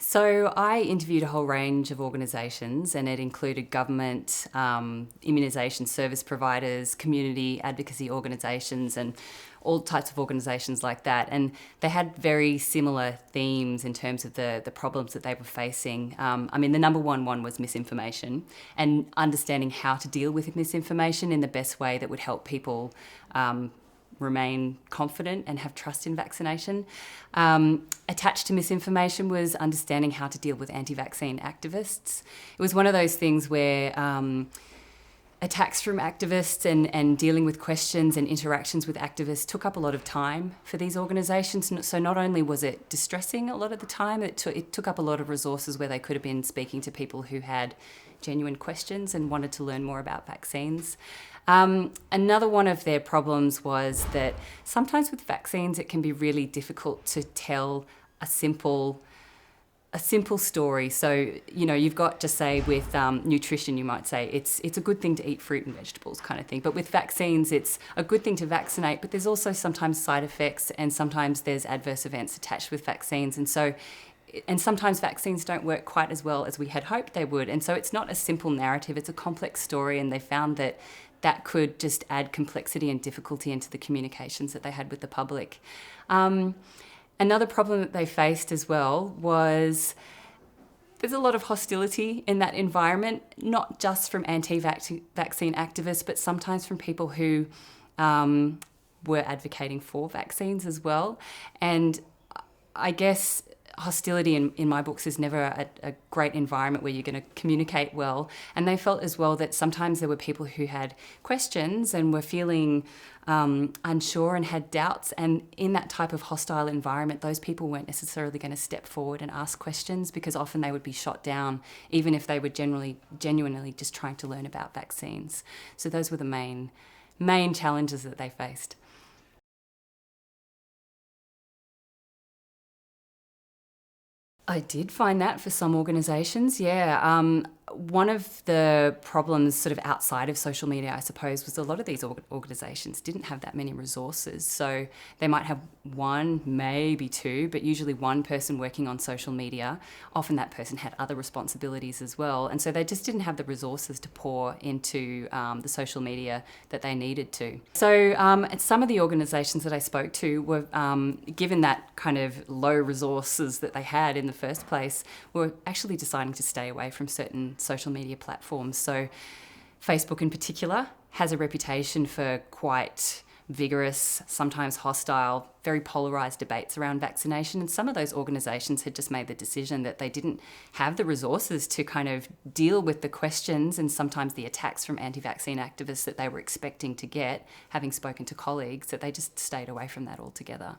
So I interviewed a whole range of organisations, and it included government, immunisation service providers, community advocacy organisations, and all types of organisations like that. And they had very similar themes in terms of the problems that they were facing. The number one was misinformation, and understanding how to deal with misinformation in the best way that would help people remain confident and have trust in vaccination. Attached to misinformation was understanding how to deal with anti-vaccine activists. It was one of those things where attacks from activists and dealing with questions and interactions with activists took up a lot of time for these organisations. So not only was it distressing a lot of the time, it took up a lot of resources where they could have been speaking to people who had genuine questions and wanted to learn more about vaccines. Another one of their problems was that sometimes with vaccines it can be really difficult to tell a simple story. So, you've got to say with nutrition, you might say it's a good thing to eat fruit and vegetables kind of thing. But with vaccines, it's a good thing to vaccinate, but there's also sometimes side effects and sometimes there's adverse events attached with vaccines. And sometimes vaccines don't work quite as well as we had hoped they would. And so it's not a simple narrative, it's a complex story. And they found that could just add complexity and difficulty into the communications that they had with the public. Another problem that they faced as well was there's a lot of hostility in that environment, not just from anti-vaccine activists, but sometimes from people who were advocating for vaccines as well. And I guess hostility in my books is never a great environment where you're going to communicate well. And they felt as well that sometimes there were people who had questions and were feeling unsure and had doubts. And in that type of hostile environment, those people weren't necessarily going to step forward and ask questions, because often they would be shot down, even if they were genuinely just trying to learn about vaccines. So those were the main challenges that they faced. I did find that for some organisations, yeah. One of the problems sort of outside of social media, I suppose, was a lot of these organisations didn't have that many resources. So they might have one, maybe two, but usually one person working on social media. Often that person had other responsibilities as well. And so they just didn't have the resources to pour into the social media that they needed to. So some of the organisations that I spoke to were, given that kind of low resources that they had in the first place, were actually deciding to stay away from certain social media platforms. So Facebook in particular has a reputation for quite vigorous, sometimes hostile, very polarised debates around vaccination. And some of those organisations had just made the decision that they didn't have the resources to kind of deal with the questions and sometimes the attacks from anti-vaccine activists that they were expecting to get, having spoken to colleagues, that they just stayed away from that altogether.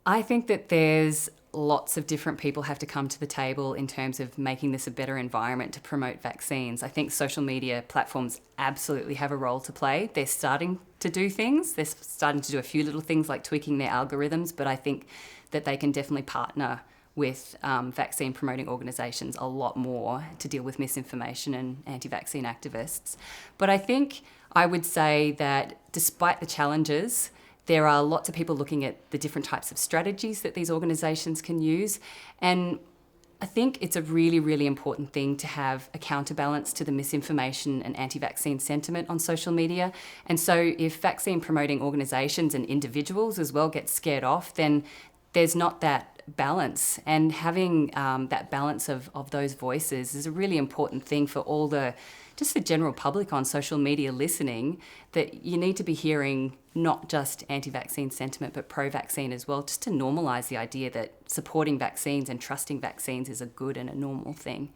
I think that there's lots of different people have to come to the table in terms of making this a better environment to promote vaccines. I think social media platforms absolutely have a role to play. They're starting to do things. They're starting to do a few little things like tweaking their algorithms, but I think that they can definitely partner with vaccine promoting organisations a lot more to deal with misinformation and anti-vaccine activists. But I think I would say that despite the challenges, there are lots of people looking at the different types of strategies that these organisations can use. And I think it's a really, really important thing to have a counterbalance to the misinformation and anti-vaccine sentiment on social media. And so if vaccine promoting organisations and individuals as well get scared off, then there's not that balance. And having that balance of those voices is a really important thing for all the general public on social media listening, that you need to be hearing not just anti-vaccine sentiment but pro-vaccine as well, just to normalise the idea that supporting vaccines and trusting vaccines is a good and a normal thing.